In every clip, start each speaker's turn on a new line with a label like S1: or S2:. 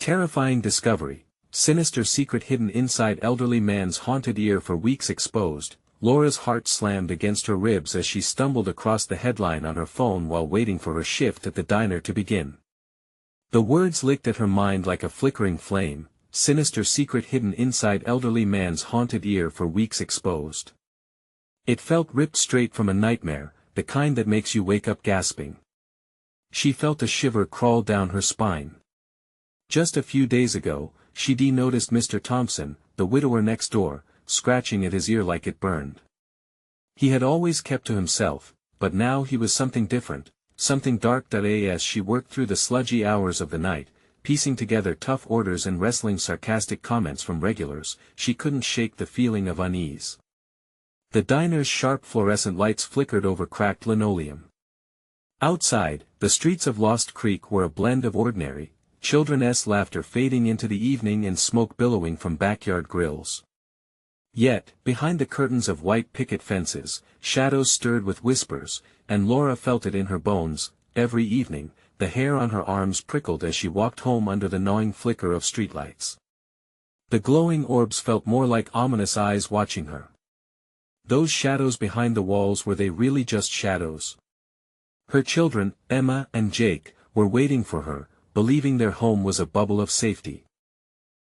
S1: Terrifying discovery. Sinister secret hidden inside elderly man's haunted ear for weeks exposed. Laura's heart slammed against her ribs as she stumbled across the headline on her phone while waiting for her shift at the diner to begin. The words licked at her mind like a flickering flame. Sinister secret hidden inside elderly man's haunted ear for weeks exposed. It felt ripped straight from a nightmare, the kind that makes you wake up gasping. She felt a shiver crawl down her spine. Just a few days ago, she'd noticed Mr. Thompson, the widower next door, scratching at his ear like it burned. He had always kept to himself, but now he was something different, something dark. As she worked through the sludgy hours of the night, piecing together tough orders and wrestling sarcastic comments from regulars, she couldn't shake the feeling of unease. The diner's sharp fluorescent lights flickered over cracked linoleum. Outside, the streets of Lost Creek were a blend of ordinary, children's laughter fading into the evening and smoke billowing from backyard grills. Yet, behind the curtains of white picket fences, shadows stirred with whispers, and Laura felt it in her bones. Every evening, the hair on her arms prickled as she walked home under the gnawing flicker of streetlights. The glowing orbs felt more like ominous eyes watching her. Those shadows behind the walls, were they really just shadows? Her children, Emma and Jake, were waiting for her, believing their home was a bubble of safety.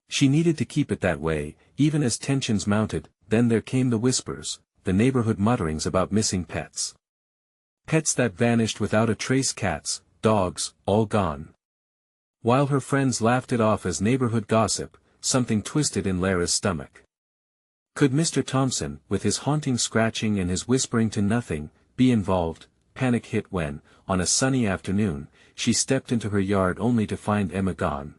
S1: She needed to keep it that way, even as tensions mounted. Then there came the whispers, the neighborhood mutterings about missing pets. Pets that vanished without a trace, cats, dogs, all gone. While her friends laughed it off as neighborhood gossip, something twisted in Lara's stomach. Could Mr. Thompson, with his haunting scratching and his whispering to nothing, be involved? Panic hit when, on a sunny afternoon, she stepped into her yard only to find Emma gone.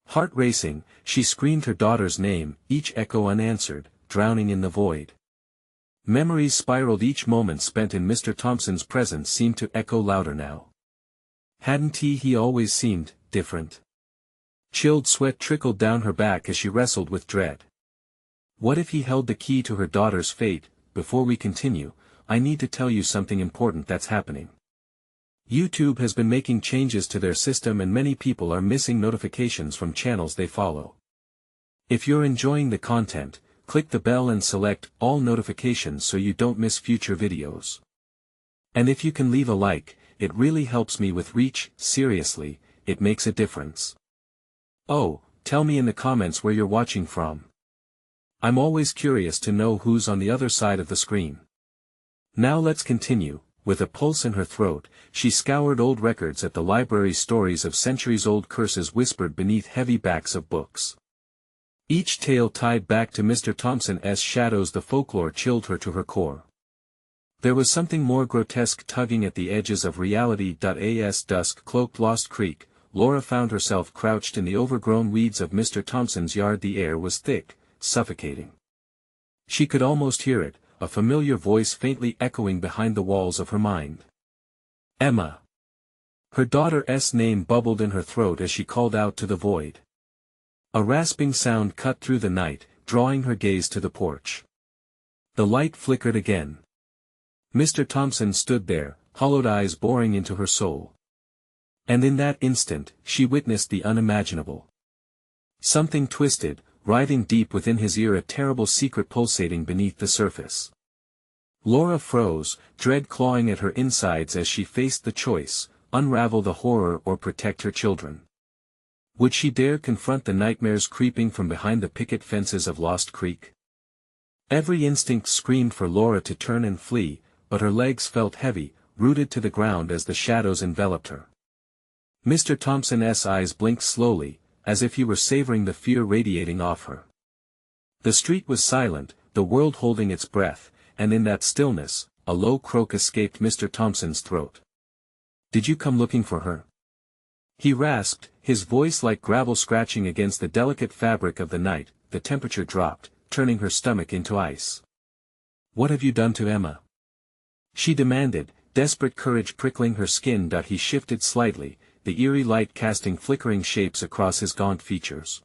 S1: Heart racing, she screamed her daughter's name, each echo unanswered, drowning in the void. Memories spiraled. Each moment spent in Mr. Thompson's presence seemed to echo louder now. Hadn't he always seemed different? Chilled sweat trickled down her back as she wrestled with dread. What if he held the key to her daughter's fate? Before we continue, I need to tell you something important that's happening. YouTube has been making changes to their system and many people are missing notifications from channels they follow. If you're enjoying the content, click the bell and select all notifications so you don't miss future videos. And if you can leave a like, it really helps me with reach. Seriously, it makes a difference. Oh, tell me in the comments where you're watching from. I'm always curious to know who's on the other side of the screen. Now let's continue. With a pulse in her throat, she scoured old records at the library. Stories of centuries-old curses whispered beneath heavy backs of books. Each tale tied back to Mr. Thompson's shadows. The folklore chilled her to her core. There was something more grotesque tugging at the edges of reality. As dusk cloaked Lost Creek, Laura found herself crouched in the overgrown weeds of Mr. Thompson's yard. The air was thick, suffocating. She could almost hear it, a familiar voice faintly echoing behind the walls of her mind. Emma. Her daughter's name bubbled in her throat as she called out to the void. A rasping sound cut through the night, drawing her gaze to the porch. The light flickered again. Mr. Thompson stood there, hollowed eyes boring into her soul. And in that instant, she witnessed the unimaginable. Something twisted, writhing deep within his ear, a terrible secret pulsating beneath the surface. Laura froze, dread clawing at her insides as she faced the choice: unravel the horror or protect her children. Would she dare confront the nightmares creeping from behind the picket fences of Lost Creek? Every instinct screamed for Laura to turn and flee, but her legs felt heavy, rooted to the ground as the shadows enveloped her. Mr. Thompson's eyes blinked slowly, as if he were savoring the fear radiating off her. The street was silent, the world holding its breath, and in that stillness, a low croak escaped Mr. Thompson's throat. "Did you come looking for her?" he rasped, his voice like gravel scratching against the delicate fabric of the night. The temperature dropped, turning her stomach into ice. "What have you done to Emma?" she demanded, desperate courage prickling her skin. He shifted slightly, the eerie light casting flickering shapes across his gaunt features.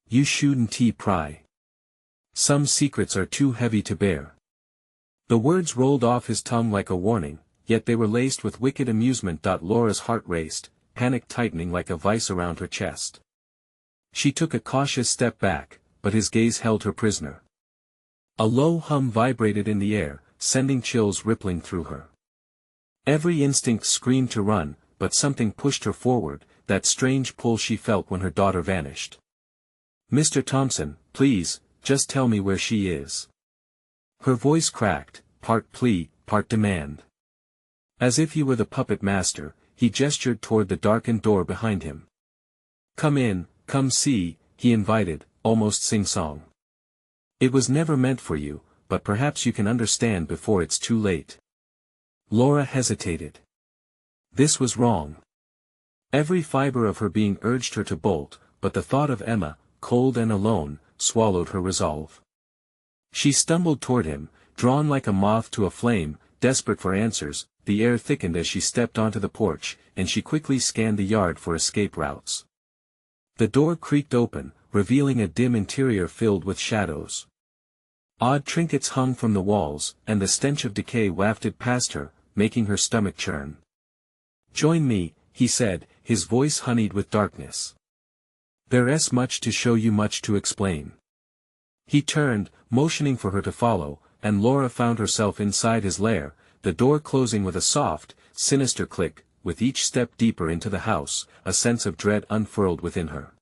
S1: "You shouldn't pry. Some secrets are too heavy to bear." The words rolled off his tongue like a warning, yet they were laced with wicked amusement. Laura's heart raced, panic tightening like a vice around her chest. She took a cautious step back, but his gaze held her prisoner. A low hum vibrated in the air, sending chills rippling through her. Every instinct screamed to run, but something pushed her forward, that strange pull she felt when her daughter vanished. "Mr. Thompson, please, just tell me where she is." Her voice cracked, part plea, part demand. As if he were the puppet master, he gestured toward the darkened door behind him. "Come in, come see," he invited, almost sing-song. "It was never meant for you, but perhaps you can understand before it's too late." Laura hesitated. This was wrong. Every fiber of her being urged her to bolt, but the thought of Emma, cold and alone, swallowed her resolve. She stumbled toward him, drawn like a moth to a flame, desperate for answers. The air thickened as she stepped onto the porch, and she quickly scanned the yard for escape routes. The door creaked open, revealing a dim interior filled with shadows. Odd trinkets hung from the walls, and the stench of decay wafted past her, making her stomach churn. "Join me," he said, his voice honeyed with darkness. "There's much to show you, much to explain." He turned, motioning for her to follow, and Laura found herself inside his lair, the door closing with a soft, sinister click. With each step deeper into the house, a sense of dread unfurled within her.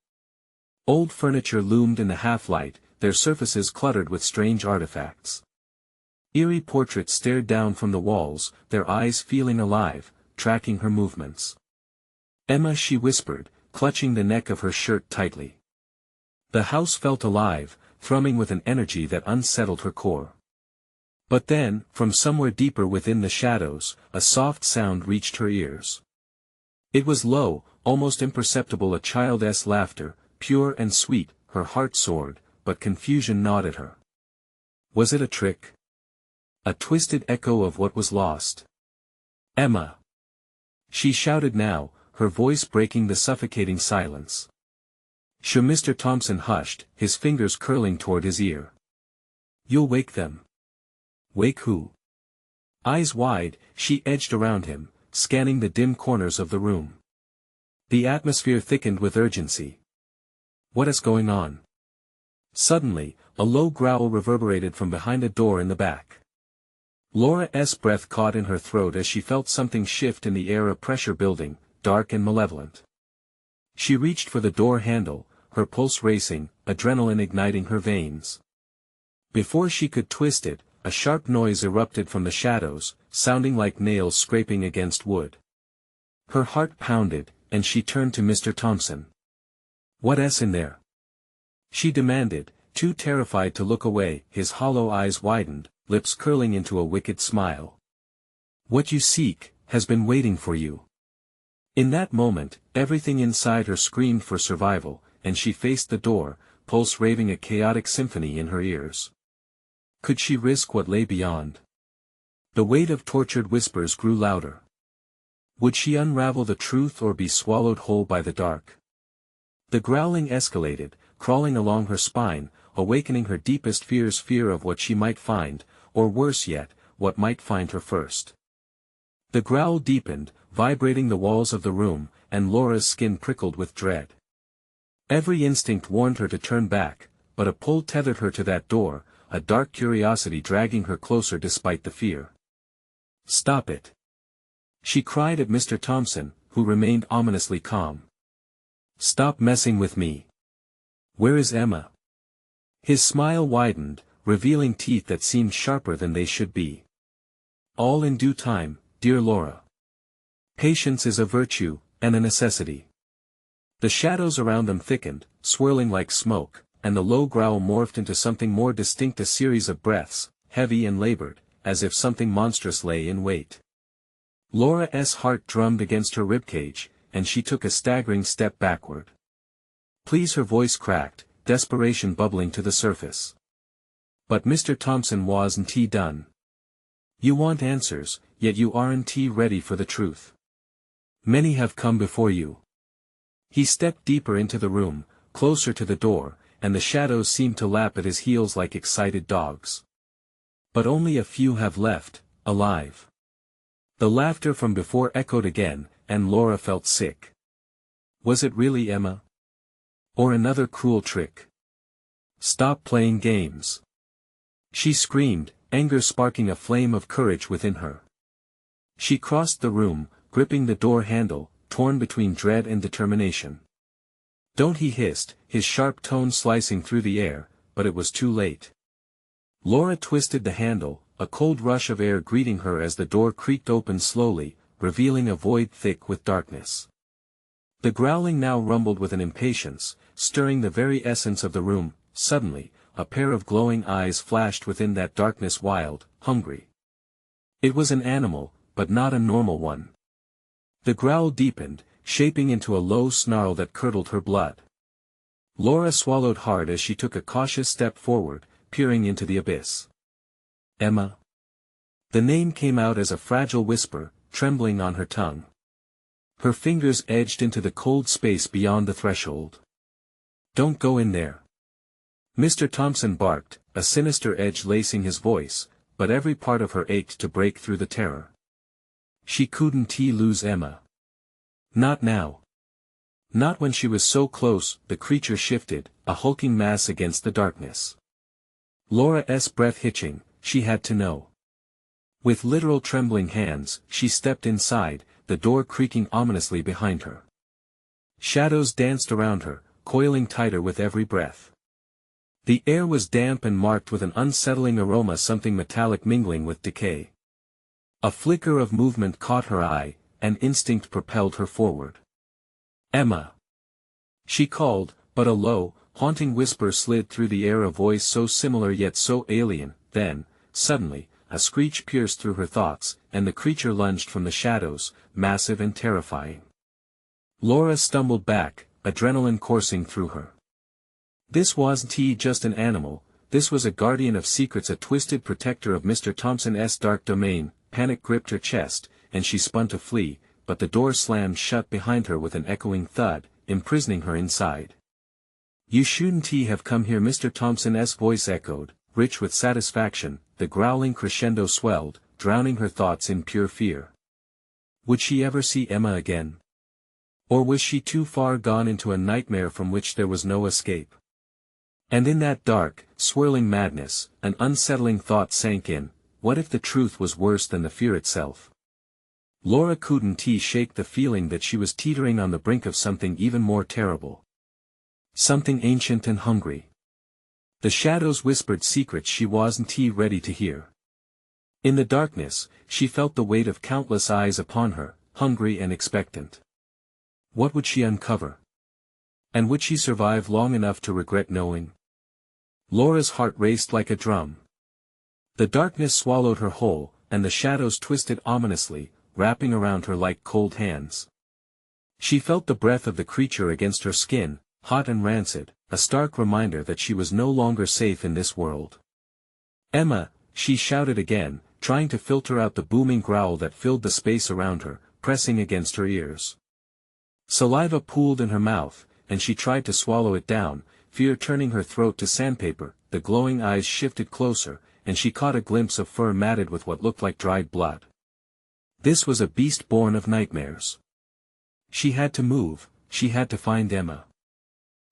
S1: Old furniture loomed in the half-light, their surfaces cluttered with strange artifacts. Eerie portraits stared down from the walls, their eyes feeling alive, tracking her movements. "Emma," she whispered, clutching the neck of her shirt tightly. The house felt alive, thrumming with an energy that unsettled her core. But then, from somewhere deeper within the shadows, a soft sound reached her ears. It was low, almost imperceptible, a child's laughter, pure and sweet. Her heart soared, but confusion gnawed at her. Was it a trick? A twisted echo of what was lost? "Emma!" she shouted now, her voice breaking the suffocating silence. Sure. Mr. Thompson hushed, his fingers curling toward his ear. "You'll wake them." "Wake who?" Eyes wide, she edged around him, scanning the dim corners of the room. The atmosphere thickened with urgency. "What is going on?" Suddenly, a low growl reverberated from behind a door in the back. Laura's breath caught in her throat as she felt something shift in the air, a pressure building, dark and malevolent. She reached for the door handle, her pulse racing, adrenaline igniting her veins. Before she could twist it, a sharp noise erupted from the shadows, sounding like nails scraping against wood. Her heart pounded, and she turned to Mr. Thompson. "What's in there?" she demanded, too terrified to look away. His hollow eyes widened, lips curling into a wicked smile. "What you seek, has been waiting for you." In that moment, everything inside her screamed for survival, and she faced the door, pulse raving, a chaotic symphony in her ears. Could she risk what lay beyond? The weight of tortured whispers grew louder. Would she unravel the truth or be swallowed whole by the dark? The growling escalated, crawling along her spine, awakening her deepest fears, fear of what she might find, or worse yet, what might find her first. The growl deepened, vibrating the walls of the room, and Laura's skin prickled with dread. Every instinct warned her to turn back, but a pull tethered her to that door, a dark curiosity dragging her closer despite the fear. "Stop it!" she cried at Mr. Thompson, who remained ominously calm. "Stop messing with me. Where is Emma?" His smile widened, revealing teeth that seemed sharper than they should be. "All in due time, dear Laura. Patience is a virtue, and a necessity." The shadows around them thickened, swirling like smoke, and the low growl morphed into something more distinct, a series of breaths, heavy and labored, as if something monstrous lay in wait. Laura's heart drummed against her ribcage, and she took a staggering step backward. "Please," her voice cracked, desperation bubbling to the surface. But Mr. Thompson wasn't done. "You want answers, yet you aren't ready for the truth. Many have come before you." He stepped deeper into the room, closer to the door, and the shadows seemed to lap at his heels like excited dogs. "But only a few have left, alive." The laughter from before echoed again, and Laura felt sick. Was it really Emma? Or another cruel trick? Stop playing games. She screamed, anger sparking a flame of courage within her. She crossed the room, gripping the door handle, torn between dread and determination. Don't, he hissed, his sharp tone slicing through the air, but it was too late. Laura twisted the handle, a cold rush of air greeting her as the door creaked open slowly, revealing a void thick with darkness. The growling now rumbled with an impatience, stirring the very essence of the room. Suddenly, a pair of glowing eyes flashed within that darkness, wild, hungry. It was an animal, but not a normal one. The growl deepened, shaping into a low snarl that curdled her blood. Laura swallowed hard as she took a cautious step forward, peering into the abyss. Emma. The name came out as a fragile whisper, trembling on her tongue. Her fingers edged into the cold space beyond the threshold. Don't go in there. Mr. Thompson barked, a sinister edge lacing his voice, but every part of her ached to break through the terror. She couldn't lose Emma. Not now. Not when she was so close. The creature shifted, a hulking mass against the darkness. Laura's breath hitching, she had to know. With literal trembling hands, she stepped inside, the door creaking ominously behind her. Shadows danced around her, coiling tighter with every breath. The air was damp and marked with an unsettling aroma, something metallic mingling with decay. A flicker of movement caught her eye, and instinct propelled her forward. Emma. She called, but a low, haunting whisper slid through the air, a voice so similar yet so alien. Then, suddenly, a screech pierced through her thoughts, and the creature lunged from the shadows, massive and terrifying. Laura stumbled back, adrenaline coursing through her. This wasn't just an animal, this was a guardian of secrets, a twisted protector of Mr. Thompson's dark domain. Panic gripped her chest, and she spun to flee, but the door slammed shut behind her with an echoing thud, imprisoning her inside. You shouldn't have come here, Mr. Thompson's voice echoed, rich with satisfaction. The growling crescendo swelled, drowning her thoughts in pure fear. Would she ever see Emma again? Or was she too far gone into a nightmare from which there was no escape? And in that dark, swirling madness, an unsettling thought sank in. What if the truth was worse than the fear itself? Laura couldn't shake the feeling that she was teetering on the brink of something even more terrible. Something ancient and hungry. The shadows whispered secrets she wasn't ready to hear. In the darkness, she felt the weight of countless eyes upon her, hungry and expectant. What would she uncover? And would she survive long enough to regret knowing? Laura's heart raced like a drum. The darkness swallowed her whole, and the shadows twisted ominously, wrapping around her like cold hands. She felt the breath of the creature against her skin, hot and rancid, a stark reminder that she was no longer safe in this world. Emma, she shouted again, trying to filter out the booming growl that filled the space around her, pressing against her ears. Saliva pooled in her mouth, and she tried to swallow it down, fear turning her throat to sandpaper. The glowing eyes shifted closer, and she caught a glimpse of fur matted with what looked like dried blood. This was a beast born of nightmares. She had to move, she had to find Emma.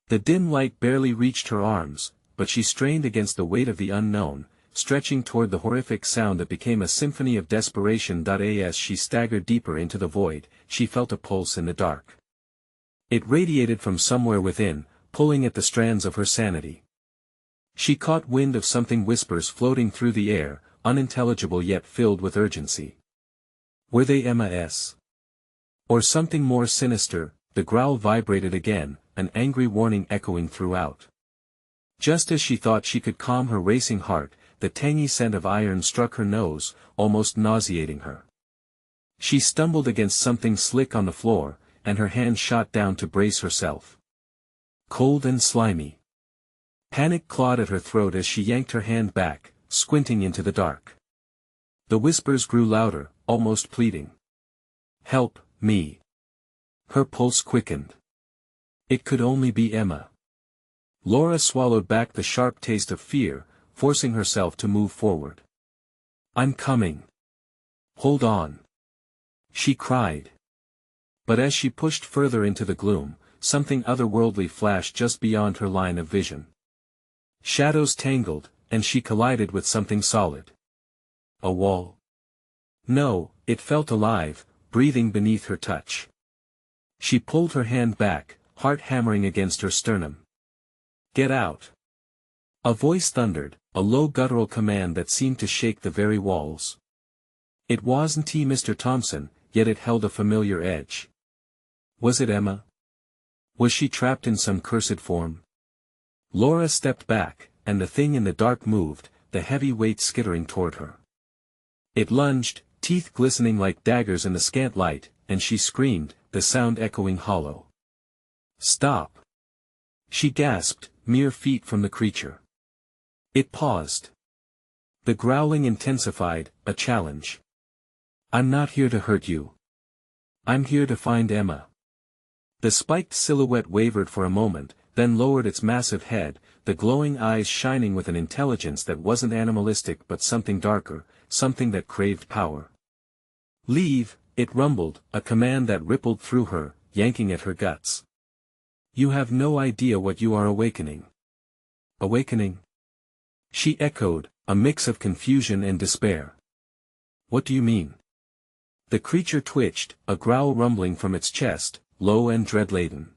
S1: The dim light barely reached her arms, but she strained against the weight of the unknown, stretching toward the horrific sound that became a symphony of desperation. As she staggered deeper into the void, she felt a pulse in the dark. It radiated from somewhere within, pulling at the strands of her sanity. She caught wind of something, whispers floating through the air, unintelligible yet filled with urgency. Were they Emma's? Or something more sinister? The growl vibrated again, an angry warning echoing throughout. Just as she thought she could calm her racing heart, the tangy scent of iron struck her nose, almost nauseating her. She stumbled against something slick on the floor, and her hand shot down to brace herself. Cold and slimy. Panic clawed at her throat as she yanked her hand back, squinting into the dark. The whispers grew louder, almost pleading. Help me. Her pulse quickened. It could only be Emma. Laura swallowed back the sharp taste of fear, forcing herself to move forward. I'm coming. Hold on. She cried. But as she pushed further into the gloom, something otherworldly flashed just beyond her line of vision. Shadows tangled, and she collided with something solid. A wall? No, it felt alive, breathing beneath her touch. She pulled her hand back, heart hammering against her sternum. "Get out!" A voice thundered, a low guttural command that seemed to shake the very walls. It wasn't Mr. Thompson, yet it held a familiar edge. Was it Emma? Was she trapped in some cursed form? Laura stepped back, and the thing in the dark moved, the heavy weight skittering toward her. It lunged, teeth glistening like daggers in the scant light, and she screamed, the sound echoing hollow. "Stop!" She gasped, mere feet from the creature. It paused. The growling intensified, a challenge. "I'm not here to hurt you. I'm here to find Emma." The spiked silhouette wavered for a moment, then lowered its massive head, the glowing eyes shining with an intelligence that wasn't animalistic but something darker, something that craved power. "Leave," it rumbled, a command that rippled through her, yanking at her guts. "You have no idea what you are awakening." "Awakening?" She echoed, a mix of confusion and despair. "What do you mean?" The creature twitched, a growl rumbling from its chest, low and dread-laden.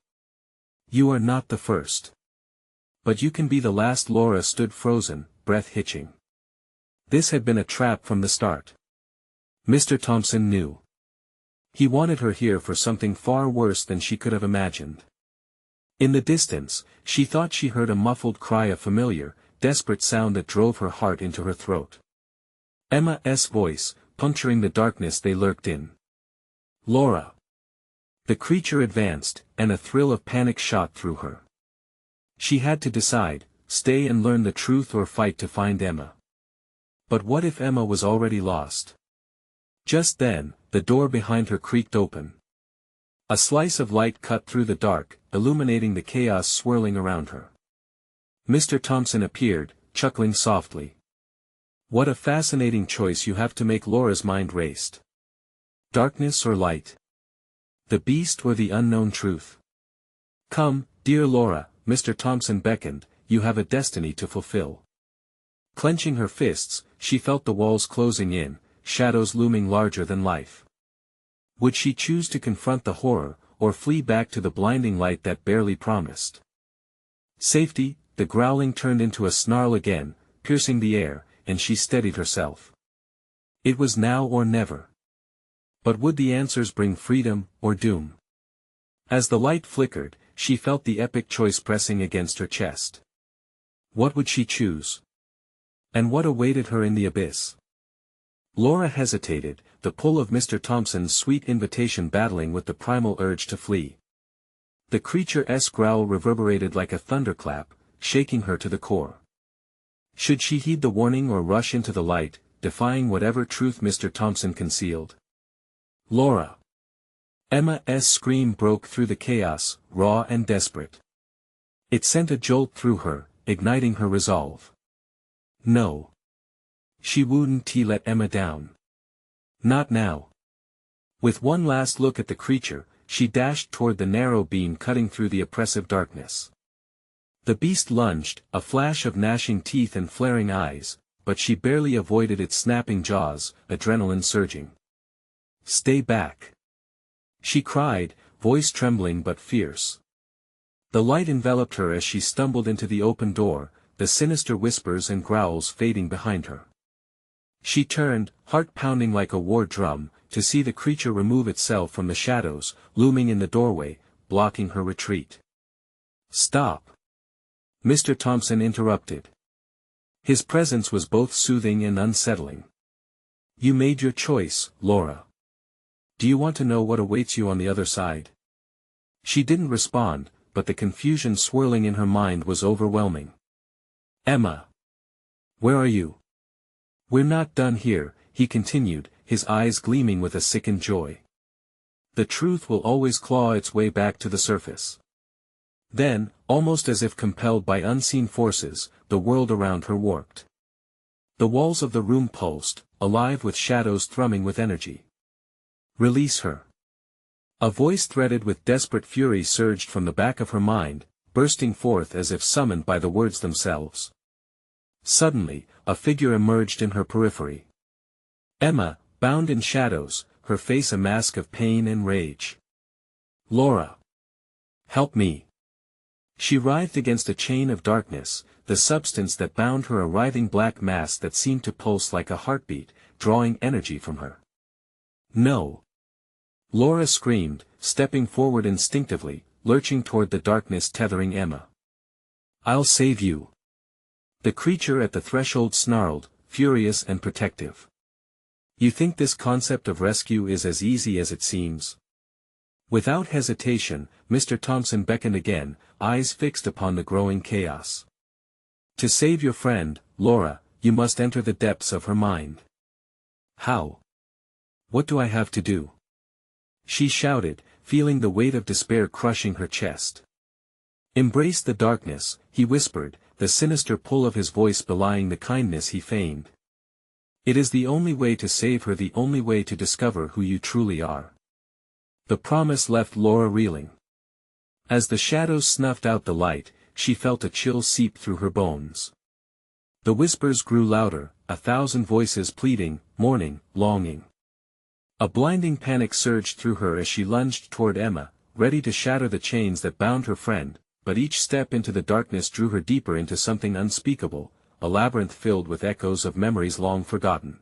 S1: "You are not the first. But you can be the last." Laura stood frozen, breath hitching. This had been a trap from the start. Mr. Thompson knew. He wanted her here for something far worse than she could have imagined. In the distance, she thought she heard a muffled cry, a familiar, desperate sound that drove her heart into her throat. Emma's voice, puncturing the darkness they lurked in. "Laura!" The creature advanced, and a thrill of panic shot through her. She had to decide, stay and learn the truth or fight to find Emma. But what if Emma was already lost? Just then, the door behind her creaked open. A slice of light cut through the dark, illuminating the chaos swirling around her. Mr. Thompson appeared, chuckling softly. "What a fascinating choice you have to make." Laura's mind raced. Darkness or light? The beast or the unknown truth? "Come, dear Laura," Mr. Thompson beckoned, "you have a destiny to fulfill." Clenching her fists, she felt the walls closing in, shadows looming larger than life. Would she choose to confront the horror, or flee back to the blinding light that barely promised safety? The growling turned into a snarl again, piercing the air, and she steadied herself. It was now or never. But would the answers bring freedom, or doom? As the light flickered, she felt the epic choice pressing against her chest. What would she choose? And what awaited her in the abyss? Laura hesitated, the pull of Mr. Thompson's sweet invitation battling with the primal urge to flee. The creature's growl reverberated like a thunderclap, shaking her to the core. Should she heed the warning or rush into the light, defying whatever truth Mr. Thompson concealed? "Laura!" Emma's scream broke through the chaos, raw and desperate. It sent a jolt through her, igniting her resolve. No. She wouldn't let Emma down. Not now. With one last look at the creature, she dashed toward the narrow beam cutting through the oppressive darkness. The beast lunged, a flash of gnashing teeth and flaring eyes, but she barely avoided its snapping jaws, adrenaline surging. "Stay back!" she cried, voice trembling but fierce. The light enveloped her as she stumbled into the open door, the sinister whispers and growls fading behind her. She turned, heart pounding like a war drum, to see the creature remove itself from the shadows, looming in the doorway, blocking her retreat. "Stop!" Mr. Thompson interrupted. His presence was both soothing and unsettling. "You made your choice, Laura. Do you want to know what awaits you on the other side?" She didn't respond, but the confusion swirling in her mind was overwhelming. "Emma! Where are you?" "We're not done here," he continued, his eyes gleaming with a sickened joy. "The truth will always claw its way back to the surface." Then, almost as if compelled by unseen forces, the world around her warped. The walls of the room pulsed, alive with shadows thrumming with energy. "Release her." A voice threaded with desperate fury surged from the back of her mind, bursting forth as if summoned by the words themselves. Suddenly, a figure emerged in her periphery. Emma, bound in shadows, her face a mask of pain and rage. "Laura! Help me!" She writhed against a chain of darkness, the substance that bound her a writhing black mass that seemed to pulse like a heartbeat, drawing energy from her. "No!" Laura screamed, stepping forward instinctively, lurching toward the darkness tethering Emma. "I'll save you!" The creature at the threshold snarled, furious and protective. "You think this concept of rescue is as easy as it seems?" Without hesitation, Mr. Thompson beckoned again, eyes fixed upon the growing chaos. "To save your friend, Laura, you must enter the depths of her mind." "How? What do I have to do?" She shouted, feeling the weight of despair crushing her chest. "Embrace the darkness," he whispered, the sinister pull of his voice belying the kindness he feigned. "It is the only way to save her, the only way to discover who you truly are." The promise left Laura reeling. As the shadows snuffed out the light, she felt a chill seep through her bones. The whispers grew louder, 1,000 voices pleading, mourning, longing. A blinding panic surged through her as she lunged toward Emma, ready to shatter the chains that bound her friend, but each step into the darkness drew her deeper into something unspeakable, a labyrinth filled with echoes of memories long forgotten.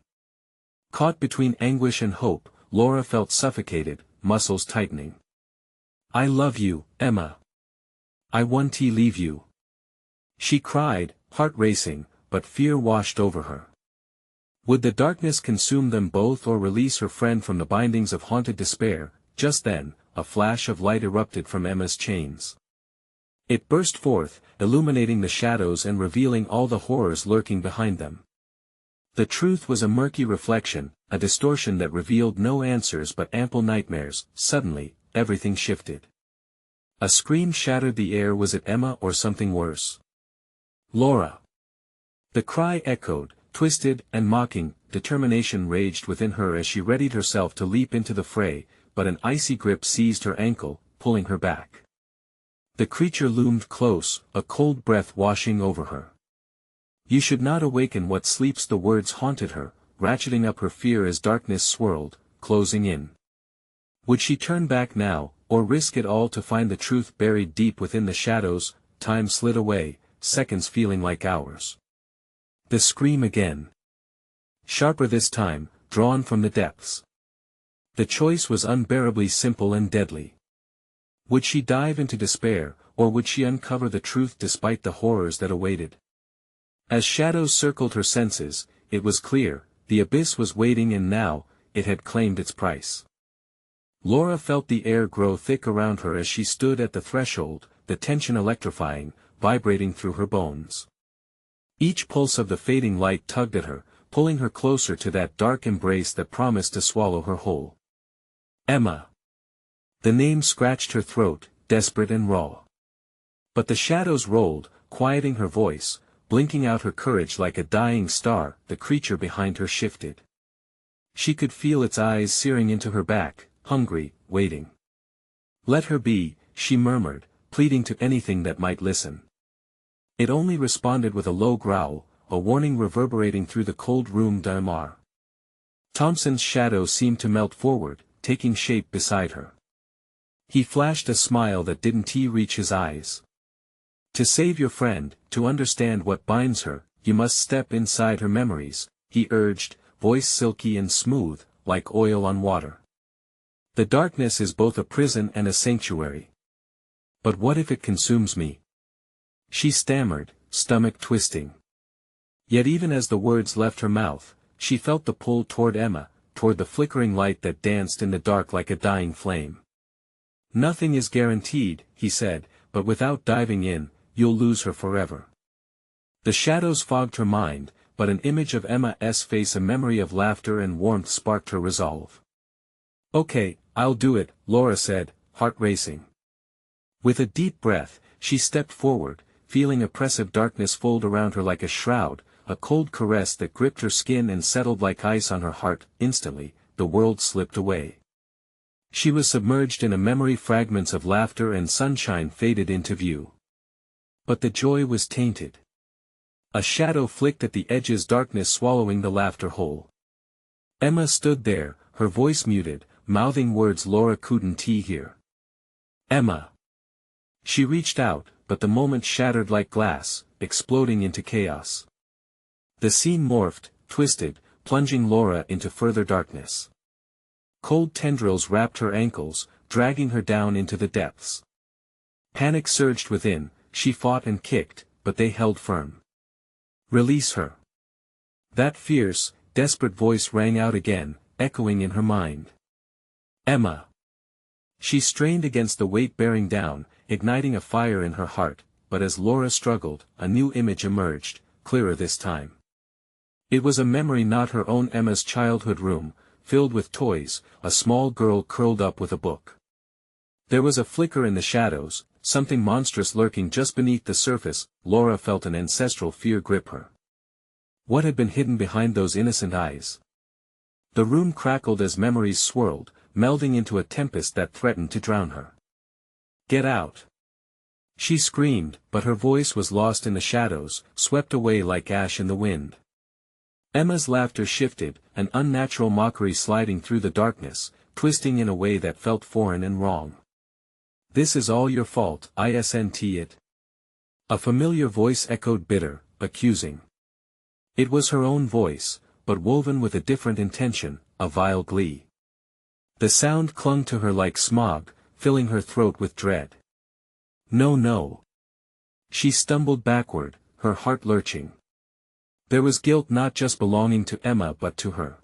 S1: Caught between anguish and hope, Laura felt suffocated, muscles tightening. "I love you, Emma. I won't leave you." She cried, heart racing, but fear washed over her. Would the darkness consume them both or release her friend from the bindings of haunted despair? Just then, a flash of light erupted from Emma's chains. It burst forth, illuminating the shadows and revealing all the horrors lurking behind them. The truth was a murky reflection, a distortion that revealed no answers but ample nightmares. Suddenly, everything shifted. A scream shattered the air. Was it Emma or something worse? "Laura!" The cry echoed, twisted and mocking. Determination raged within her as she readied herself to leap into the fray, but an icy grip seized her ankle, pulling her back. The creature loomed close, a cold breath washing over her. "You should not awaken what sleeps." The words haunted her, ratcheting up her fear as darkness swirled, closing in. Would she turn back now, or risk it all to find the truth buried deep within the shadows? Time slid away, seconds feeling like hours. The scream again. Sharper this time, drawn from the depths. The choice was unbearably simple and deadly. Would she dive into despair, or would she uncover the truth despite the horrors that awaited? As shadows circled her senses, it was clear, the abyss was waiting, and now, it had claimed its price. Laura felt the air grow thick around her as she stood at the threshold, the tension electrifying, vibrating through her bones. Each pulse of the fading light tugged at her, pulling her closer to that dark embrace that promised to swallow her whole. "Emma!" The name scratched her throat, desperate and raw. But the shadows rolled, quieting her voice, blinking out her courage like a dying star. The creature behind her shifted. She could feel its eyes searing into her back, hungry, waiting. "Let her be," she murmured, pleading to anything that might listen. It only responded with a low growl, a warning reverberating through the cold room. Damar. Thompson's shadow seemed to melt forward, taking shape beside her. He flashed a smile that didn't reach his eyes. "To save your friend, to understand what binds her, you must step inside her memories," he urged, voice silky and smooth, like oil on water. "The darkness is both a prison and a sanctuary." "But what if it consumes me?" she stammered, stomach twisting. Yet even as the words left her mouth, she felt the pull toward Emma, toward the flickering light that danced in the dark like a dying flame. "Nothing is guaranteed," he said, "but without diving in, you'll lose her forever." The shadows fogged her mind, but an image of Emma's face, a memory of laughter and warmth, sparked her resolve. "Okay, I'll do it," Laura said, heart racing. With a deep breath, she stepped forward, feeling oppressive darkness fold around her like a shroud, a cold caress that gripped her skin and settled like ice on her heart. Instantly, the world slipped away. She was submerged in a memory, fragments of laughter and sunshine faded into view. But the joy was tainted. A shadow flicked at the edges, darkness swallowing the laughter whole. Emma stood there, her voice muted, mouthing words Laura couldn't hear. Emma. She reached out, but the moment shattered like glass, exploding into chaos. The scene morphed, twisted, plunging Laura into further darkness. Cold tendrils wrapped her ankles, dragging her down into the depths. Panic surged within, she fought and kicked, but they held firm. Release her. That fierce, desperate voice rang out again, echoing in her mind. Emma. She strained against the weight bearing down, igniting a fire in her heart, but as Laura struggled, a new image emerged, clearer this time. It was a memory, not her own, Emma's childhood room, filled with toys, a small girl curled up with a book. There was a flicker in the shadows, something monstrous lurking just beneath the surface. Laura felt an ancestral fear grip her. What had been hidden behind those innocent eyes? The room crackled as memories swirled, melding into a tempest that threatened to drown her. Get out! She screamed, but her voice was lost in the shadows, swept away like ash in the wind. Emma's laughter shifted, an unnatural mockery sliding through the darkness, twisting in a way that felt foreign and wrong. This is all your fault, isn't it? A familiar voice echoed, bitter, accusing. It was her own voice, but woven with a different intention, a vile glee. The sound clung to her like smog, filling her throat with dread. No, no. She stumbled backward, her heart lurching. There was guilt not just belonging to Emma but to her.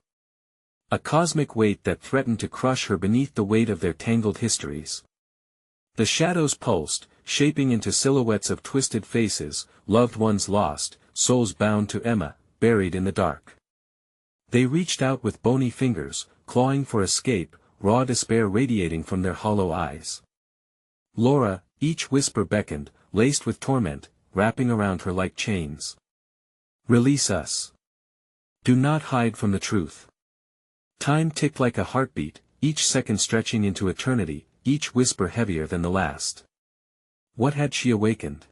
S1: A cosmic weight that threatened to crush her beneath the weight of their tangled histories. The shadows pulsed, shaping into silhouettes of twisted faces, loved ones lost, souls bound to Emma, buried in the dark. They reached out with bony fingers, clawing for escape, raw despair radiating from their hollow eyes. Laura, each whisper beckoned, laced with torment, wrapping around her like chains. Release us. Do not hide from the truth. Time ticked like a heartbeat, each second stretching into eternity, each whisper heavier than the last. What had she awakened?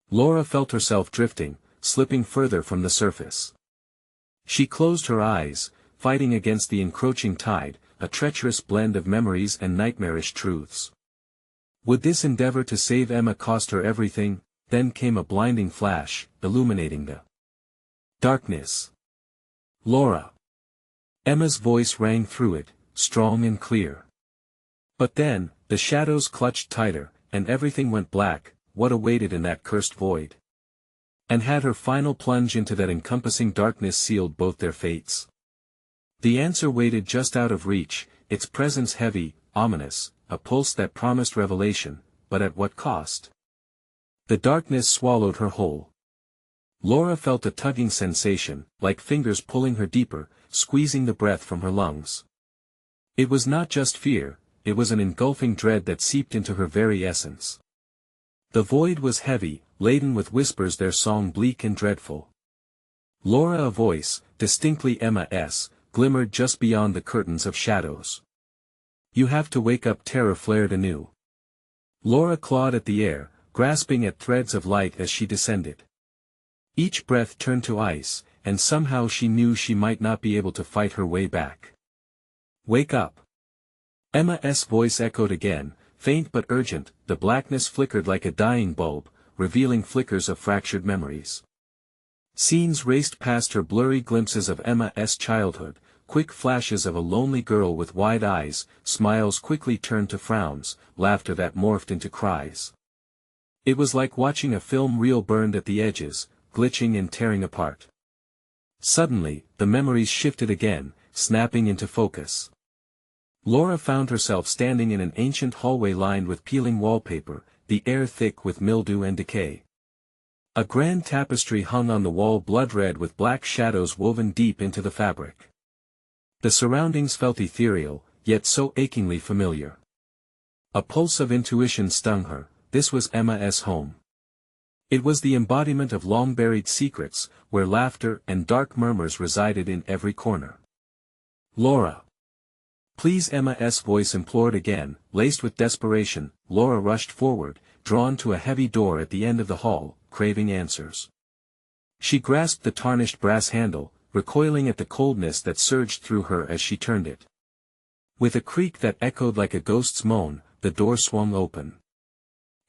S1: Laura felt herself drifting, slipping further from the surface. She closed her eyes, fighting against the encroaching tide, a treacherous blend of memories and nightmarish truths. Would this endeavor to save Emma cost her everything? Then came a blinding flash, illuminating the darkness. Laura. Emma's voice rang through it, strong and clear. But then, the shadows clutched tighter, and everything went black. What awaited in that cursed void? And had her final plunge into that encompassing darkness sealed both their fates? The answer waited just out of reach, its presence heavy, ominous, a pulse that promised revelation, but at what cost? The darkness swallowed her whole. Laura felt a tugging sensation, like fingers pulling her deeper, squeezing the breath from her lungs. It was not just fear, it was an engulfing dread that seeped into her very essence. The void was heavy, laden with whispers, their song bleak and dreadful. Laura, a voice, distinctly Emma's, glimmered just beyond the curtains of shadows. You have to wake up. Terror flared anew. Laura clawed at the air, grasping at threads of light as she descended. Each breath turned to ice, and somehow she knew she might not be able to fight her way back. Wake up. Emma's voice echoed again, faint but urgent. The blackness flickered like a dying bulb, revealing flickers of fractured memories. Scenes raced past her, blurry glimpses of Emma's childhood, quick flashes of a lonely girl with wide eyes, smiles quickly turned to frowns, laughter that morphed into cries. It was like watching a film reel burned at the edges, glitching and tearing apart. Suddenly, the memories shifted again, snapping into focus. Laura found herself standing in an ancient hallway lined with peeling wallpaper, the air thick with mildew and decay. A grand tapestry hung on the wall, blood red with black shadows woven deep into the fabric. The surroundings felt ethereal, yet so achingly familiar. A pulse of intuition stung her. This was Emma's home. It was the embodiment of long-buried secrets, where laughter and dark murmurs resided in every corner. Laura. Please, Emma's voice implored again, laced with desperation. Laura rushed forward, drawn to a heavy door at the end of the hall, craving answers. She grasped the tarnished brass handle, recoiling at the coldness that surged through her as she turned it. With a creak that echoed like a ghost's moan, the door swung open.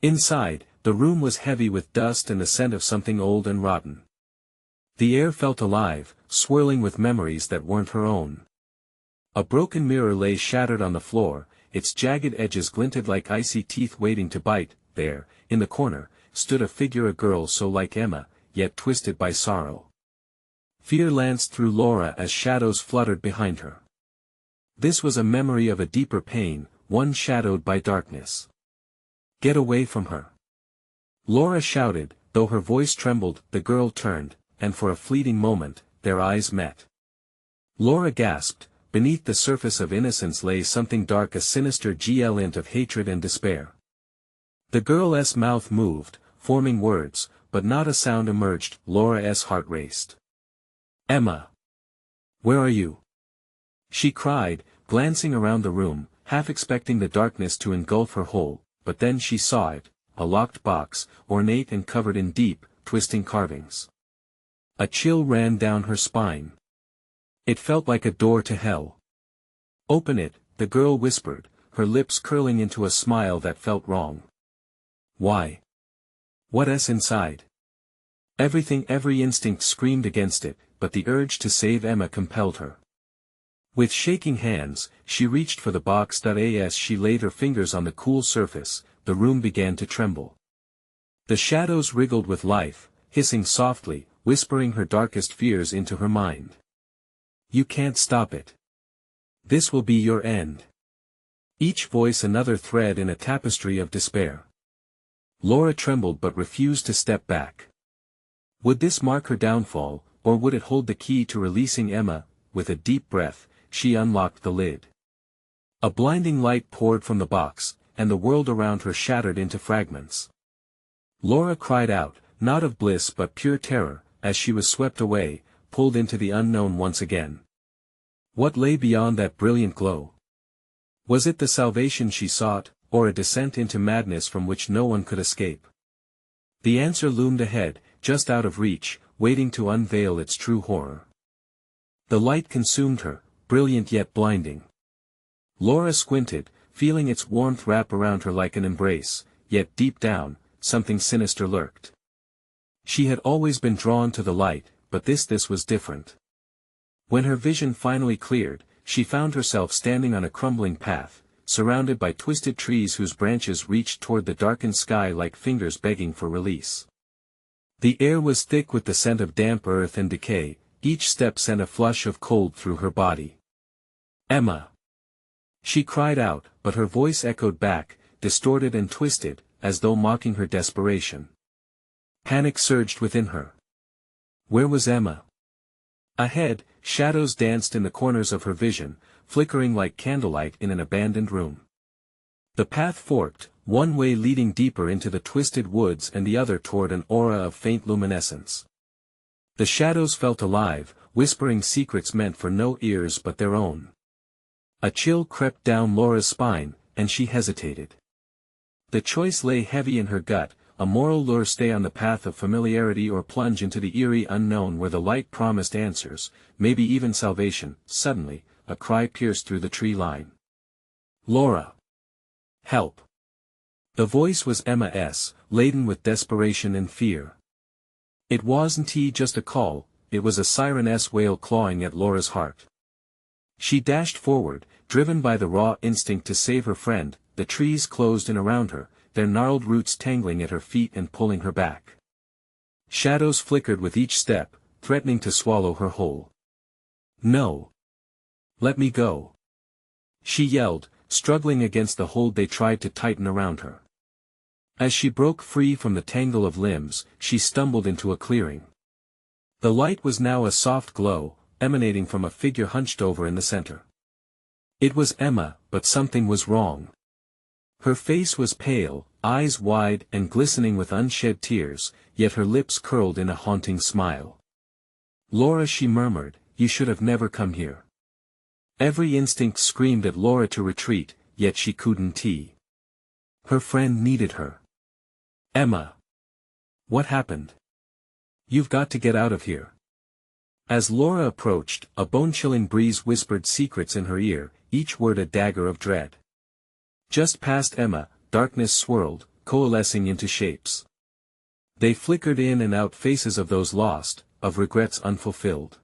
S1: Inside, the room was heavy with dust and the scent of something old and rotten. The air felt alive, swirling with memories that weren't her own. A broken mirror lay shattered on the floor, its jagged edges glinted like icy teeth waiting to bite. There, in the corner, stood a figure, a girl so like Emma, yet twisted by sorrow. Fear lanced through Laura as shadows fluttered behind her. This was a memory of a deeper pain, one shadowed by darkness. Get away from her! Laura shouted, though her voice trembled. The girl turned, and for a fleeting moment, their eyes met. Laura gasped. Beneath the surface of innocence lay something dark, a sinister glint of hatred and despair. The girl's mouth moved, forming words, but not a sound emerged. Laura's heart raced. Emma! Where are you? She cried, glancing around the room, half expecting the darkness to engulf her whole, but then she saw it, a locked box, ornate and covered in deep, twisting carvings. A chill ran down her spine. It felt like a door to hell. Open it, the girl whispered, her lips curling into a smile that felt wrong. Why? What's inside? Everything, every instinct screamed against it, but the urge to save Emma compelled her. With shaking hands, she reached for the box. As she laid her fingers on the cool surface, the room began to tremble. The shadows wriggled with life, hissing softly, whispering her darkest fears into her mind. You can't stop it. This will be your end. Each voice another thread in a tapestry of despair. Laura trembled but refused to step back. Would this mark her downfall, or would it hold the key to releasing Emma? With a deep breath, she unlocked the lid. A blinding light poured from the box, and the world around her shattered into fragments. Laura cried out, not of bliss but pure terror, as she was swept away, pulled into the unknown once again. What lay beyond that brilliant glow? Was it the salvation she sought, or a descent into madness from which no one could escape? The answer loomed ahead, just out of reach, waiting to unveil its true horror. The light consumed her, brilliant yet blinding. Laura squinted, feeling its warmth wrap around her like an embrace, yet deep down, something sinister lurked. She had always been drawn to the light, but this was different. When her vision finally cleared, she found herself standing on a crumbling path, surrounded by twisted trees whose branches reached toward the darkened sky like fingers begging for release. The air was thick with the scent of damp earth and decay, each step sent a flush of cold through her body. Emma! She cried out, but her voice echoed back, distorted and twisted, as though mocking her desperation. Panic surged within her. Where was Emma? Ahead, shadows danced in the corners of her vision, flickering like candlelight in an abandoned room. The path forked, one way leading deeper into the twisted woods and the other toward an aura of faint luminescence. The shadows felt alive, whispering secrets meant for no ears but their own. A chill crept down Laura's spine, and she hesitated. The choice lay heavy in her gut, a moral lure: stay on the path of familiarity or plunge into the eerie unknown where the light promised answers, maybe even salvation. Suddenly, a cry pierced through the tree line. Laura! Help! The voice was Emma's, laden with desperation and fear. It wasn't just a call, it was a siren's wail clawing at Laura's heart. She dashed forward, driven by the raw instinct to save her friend. The trees closed in around her, their gnarled roots tangling at her feet and pulling her back. Shadows flickered with each step, threatening to swallow her whole. No! Let me go! She yelled, struggling against the hold they tried to tighten around her. As she broke free from the tangle of limbs, she stumbled into a clearing. The light was now a soft glow, emanating from a figure hunched over in the center. It was Emma, but something was wrong. Her face was pale, eyes wide and glistening with unshed tears, yet her lips curled in a haunting smile. Laura, she murmured, you should have never come here. Every instinct screamed at Laura to retreat, yet she couldn't. Her friend needed her. Emma. What happened? You've got to get out of here. As Laura approached, a bone-chilling breeze whispered secrets in her ear, each word a dagger of dread. Just past Emma, darkness swirled, coalescing into shapes. They flickered in and out, faces of those lost, of regrets unfulfilled.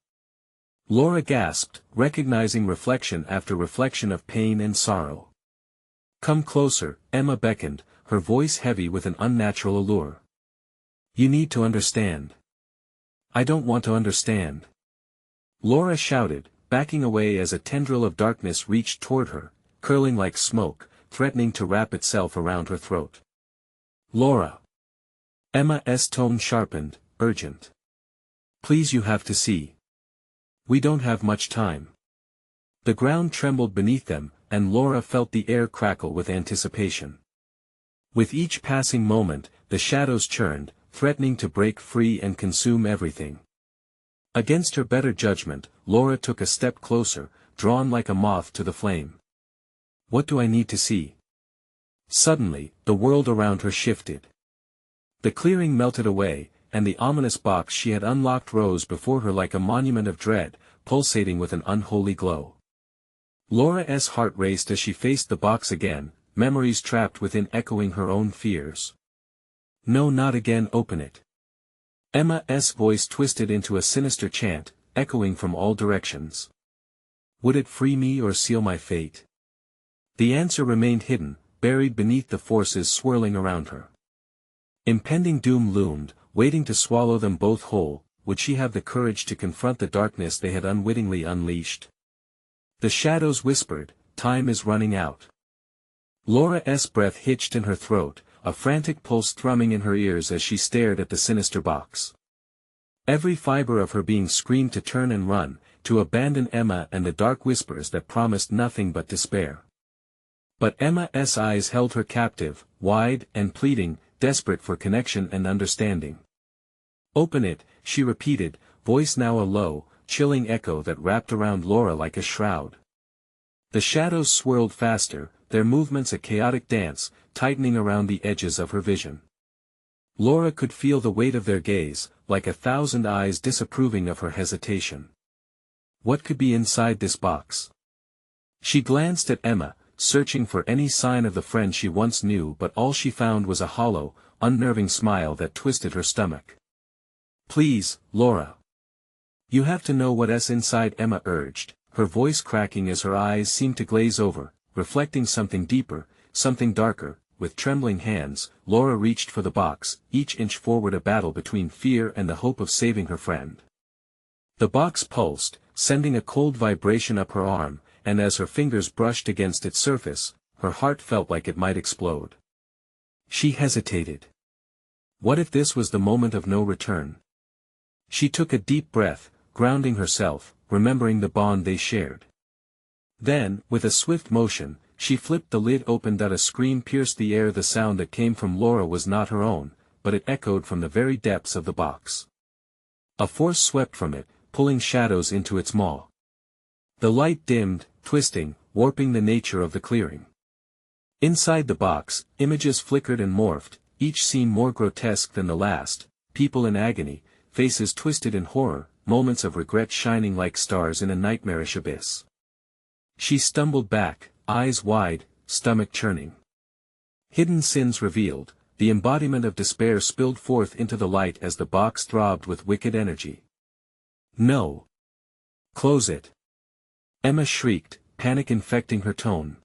S1: Laura gasped, recognizing reflection after reflection of pain and sorrow. Come closer, Emma beckoned, her voice heavy with an unnatural allure. You need to understand. I don't want to understand. Laura shouted, backing away as a tendril of darkness reached toward her, curling like smoke, threatening to wrap itself around her throat. Laura. Emma's tone sharpened, urgent. Please, you have to see. We don't have much time. The ground trembled beneath them, and Laura felt the air crackle with anticipation. With each passing moment, the shadows churned, threatening to break free and consume everything. Against her better judgment, Laura took a step closer, drawn like a moth to the flame. What do I need to see? Suddenly, the world around her shifted. The clearing melted away, and the ominous box she had unlocked rose before her like a monument of dread, pulsating with an unholy glow. Laura's heart raced as she faced the box again, memories trapped within echoing her own fears. No, not again, open it. Emma's voice twisted into a sinister chant, echoing from all directions. Would it free me or seal my fate? The answer remained hidden, buried beneath the forces swirling around her. Impending doom loomed, waiting to swallow them both whole. Would she have the courage to confront the darkness they had unwittingly unleashed? The shadows whispered, time is running out. Laura's breath hitched in her throat, a frantic pulse thrumming in her ears as she stared at the sinister box. Every fiber of her being screamed to turn and run, to abandon Emma and the dark whispers that promised nothing but despair. But Emma's eyes held her captive, wide and pleading, desperate for connection and understanding. Open it, she repeated, voice now a low, chilling echo that wrapped around Laura like a shroud. The shadows swirled faster, their movements a chaotic dance, tightening around the edges of her vision. Laura could feel the weight of their gaze, like 1,000 eyes disapproving of her hesitation. What could be inside this box? She glanced at Emma, searching for any sign of the friend she once knew, but all she found was a hollow, unnerving smile that twisted her stomach. Please, Laura. You have to know what's inside, Emma urged, her voice cracking as her eyes seemed to glaze over, reflecting something deeper, something darker. With trembling hands, Laura reached for the box, each inch forward a battle between fear and the hope of saving her friend. The box pulsed, sending a cold vibration up her arm, and as her fingers brushed against its surface, her heart felt like it might explode. She hesitated. What if this was the moment of no return? She took a deep breath, grounding herself, remembering the bond they shared. Then, with a swift motion, she flipped the lid open. A scream pierced the air. The sound that came from Laura was not her own, but it echoed from the very depths of the box. A force swept from it, pulling shadows into its maw. The light dimmed, twisting, warping the nature of the clearing. Inside the box, images flickered and morphed, each scene more grotesque than the last, people in agony, faces twisted in horror, moments of regret shining like stars in a nightmarish abyss. She stumbled back, eyes wide, stomach churning. Hidden sins revealed, the embodiment of despair spilled forth into the light as the box throbbed with wicked energy. No. Close it. Emma shrieked, panic infecting her tone.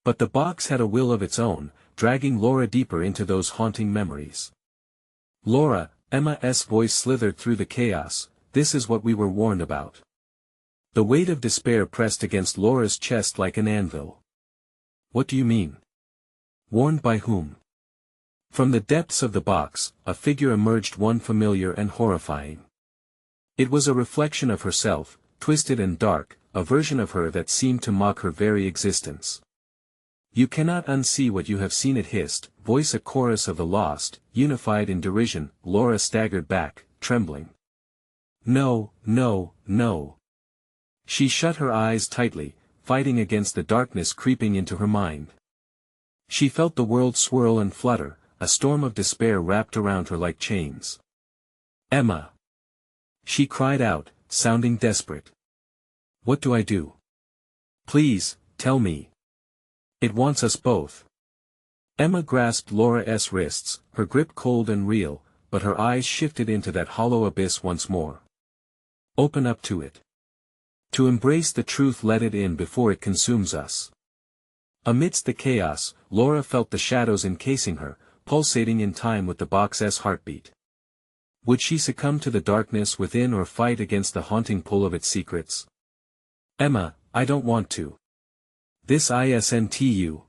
S1: But the box had a will of its own, dragging Laura deeper into those haunting memories. Laura, Emma's voice slithered through the chaos, this is what we were warned about. The weight of despair pressed against Laura's chest like an anvil. What do you mean? Warned by whom? From the depths of the box, a figure emerged, one familiar and horrifying. It was a reflection of herself, twisted and dark, a version of her that seemed to mock her very existence. You cannot unsee what you have seen, it hissed, voice a chorus of the lost, unified in derision. Laura staggered back, trembling. No, no, no. She shut her eyes tightly, fighting against the darkness creeping into her mind. She felt the world swirl and flutter, a storm of despair wrapped around her like chains. "Emma!" she cried out, sounding desperate. "What do I do? Please, tell me. It wants us both." Emma grasped Laura's wrists, her grip cold and real, but her eyes shifted into that hollow abyss once more. "Open up to it. To embrace the truth, let it in before it consumes us." Amidst the chaos, Laura felt the shadows encasing her, pulsating in time with the box's heartbeat. Would she succumb to the darkness within or fight against the haunting pull of its secrets? "Emma, I don't want to. This isn't you."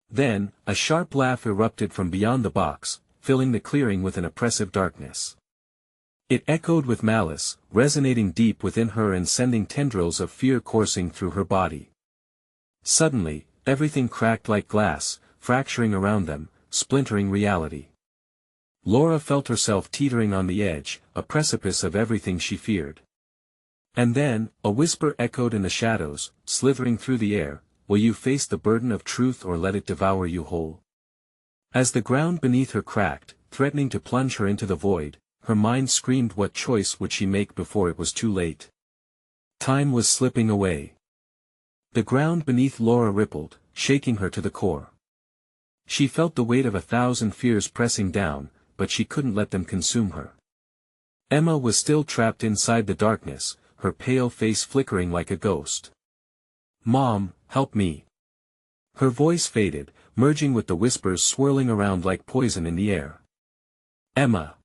S1: Then, a sharp laugh erupted from beyond the box, filling the clearing with an oppressive darkness. It echoed with malice, resonating deep within her and sending tendrils of fear coursing through her body. Suddenly, everything cracked like glass, fracturing around them, splintering reality. Laura felt herself teetering on the edge, a precipice of everything she feared. And then, a whisper echoed in the shadows, slithering through the air, "Will you face the burden of truth or let it devour you whole?" As the ground beneath her cracked, threatening to plunge her into the void, her mind screamed, what choice would she make before it was too late? Time was slipping away. The ground beneath Laura rippled, shaking her to the core. She felt the weight of 1,000 fears pressing down, but she couldn't let them consume her. Emma was still trapped inside the darkness, her pale face flickering like a ghost. "Mom, help me." Her voice faded, merging with the whispers swirling around like poison in the air. "Emma!"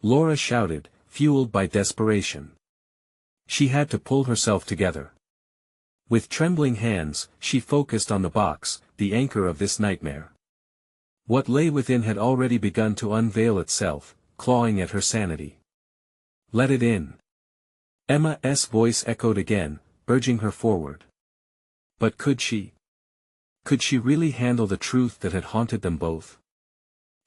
S1: Laura shouted, fueled by desperation. She had to pull herself together. With trembling hands, she focused on the box, the anchor of this nightmare. What lay within had already begun to unveil itself, clawing at her sanity. "Let it in." Emma's voice echoed again, urging her forward. But could she? Could she really handle the truth that had haunted them both?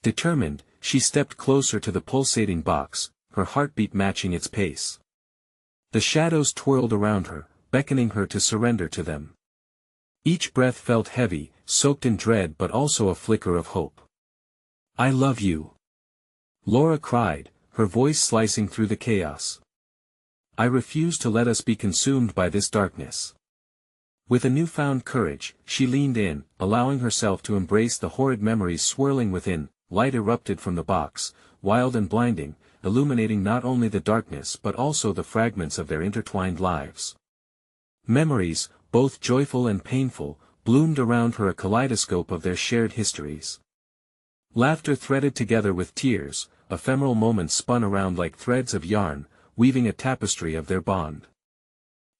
S1: Determined, she stepped closer to the pulsating box, her heartbeat matching its pace. The shadows twirled around her, beckoning her to surrender to them. Each breath felt heavy, soaked in dread but also a flicker of hope. "I love you," Laura cried, her voice slicing through the chaos. "I refuse to let us be consumed by this darkness." With a newfound courage, she leaned in, allowing herself to embrace the horrid memories swirling within. Light erupted from the box, wild and blinding, illuminating not only the darkness but also the fragments of their intertwined lives. Memories, both joyful and painful, bloomed around her, a kaleidoscope of their shared histories. Laughter threaded together with tears, ephemeral moments spun around like threads of yarn, weaving a tapestry of their bond.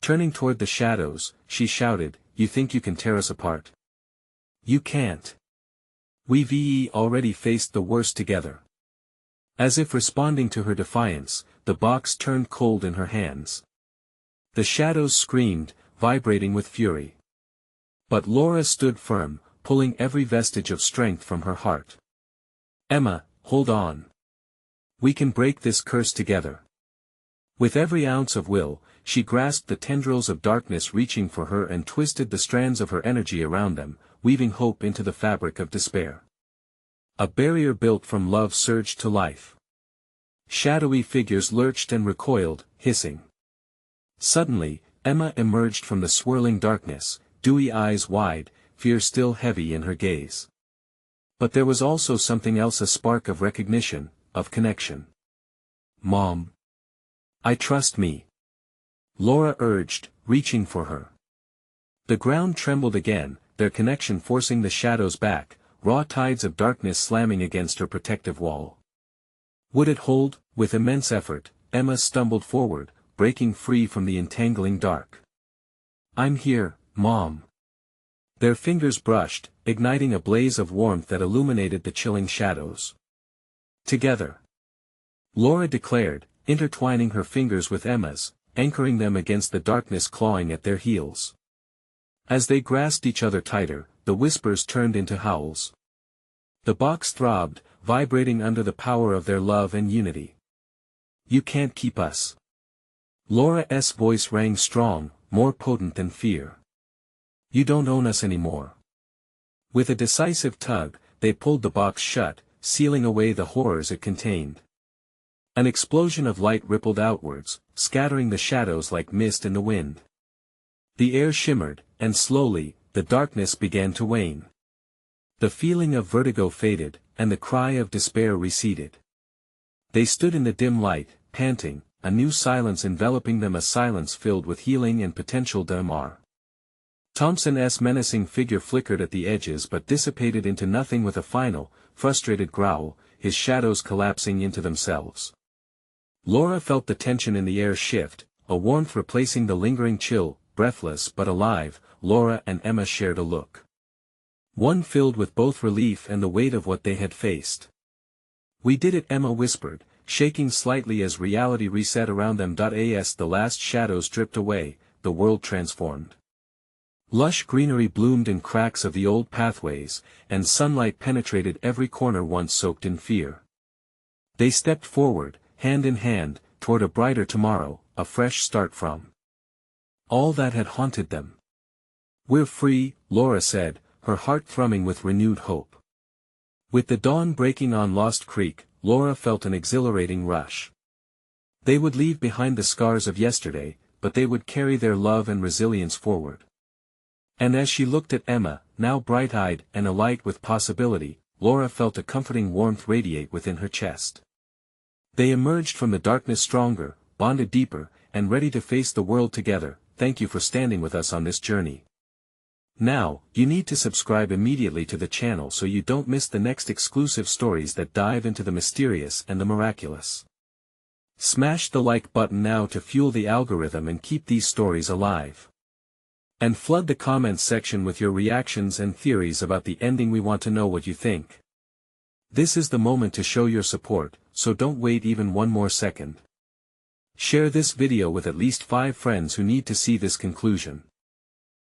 S1: Turning toward the shadows, she shouted, "You think you can tear us apart? You can't. We've already faced the worst together." As if responding to her defiance, the box turned cold in her hands. The shadows screamed, vibrating with fury. But Laura stood firm, pulling every vestige of strength from her heart. "Emma, hold on. We can break this curse together." With every ounce of will, she grasped the tendrils of darkness reaching for her and twisted the strands of her energy around them, weaving hope into the fabric of despair. A barrier built from love surged to life. Shadowy figures lurched and recoiled, hissing. Suddenly, Emma emerged from the swirling darkness, dewy eyes wide, fear still heavy in her gaze. But there was also something else, a spark of recognition, of connection. "Mom. I trust me," Laura urged, reaching for her. The ground trembled again, their connection forcing the shadows back, raw tides of darkness slamming against her protective wall. Would it hold? With immense effort, Emma stumbled forward, breaking free from the entangling dark. "I'm here, Mom." Their fingers brushed, igniting a blaze of warmth that illuminated the chilling shadows. "Together," Laura declared, intertwining her fingers with Emma's, anchoring them against the darkness clawing at their heels. As they grasped each other tighter, the whispers turned into howls. The box throbbed, vibrating under the power of their love and unity. "You can't keep us. Laura's voice rang strong, more potent than fear. You don't own us anymore. With a decisive tug, they pulled the box shut, sealing away the horrors it contained. An explosion of light rippled outwards, scattering the shadows like mist in the wind. The air shimmered, and slowly, the darkness began to wane. The feeling of vertigo faded, and the cry of despair receded. They stood in the dim light, panting, a new silence enveloping them, a silence filled with healing and potential danger. Thompson's menacing figure flickered at the edges but dissipated into nothing with a final, frustrated growl, his shadows collapsing into themselves. Laura felt the tension in the air shift, a warmth replacing the lingering chill. Breathless but alive, Laura and Emma shared a look. One filled with both relief and the weight of what they had faced. We did it, Emma whispered, shaking slightly as reality reset around them. As the last shadows dripped away, the world transformed. Lush greenery bloomed in cracks of the old pathways, and sunlight penetrated every corner once soaked in fear. They stepped forward, hand in hand, toward a brighter tomorrow, a fresh start from all that had haunted them. We're free, Laura said, her heart thrumming with renewed hope. With the dawn breaking on Lost Creek, Laura felt an exhilarating rush. They would leave behind the scars of yesterday, but they would carry their love and resilience forward. And as she looked at Emma, now bright-eyed and alight with possibility, Laura felt a comforting warmth radiate within her chest. They emerged from the darkness stronger, bonded deeper, and ready to face the world together. Thank you for standing with us on this journey. Now, you need to subscribe immediately to the channel so you don't miss the next exclusive stories that dive into the mysterious and the miraculous. Smash the like button now to fuel the algorithm and keep these stories alive. And flood the comments section with your reactions and theories about the ending. We want to know what you think. This is the moment to show your support, so don't wait even one more second. Share this video with at least 5 friends who need to see this conclusion.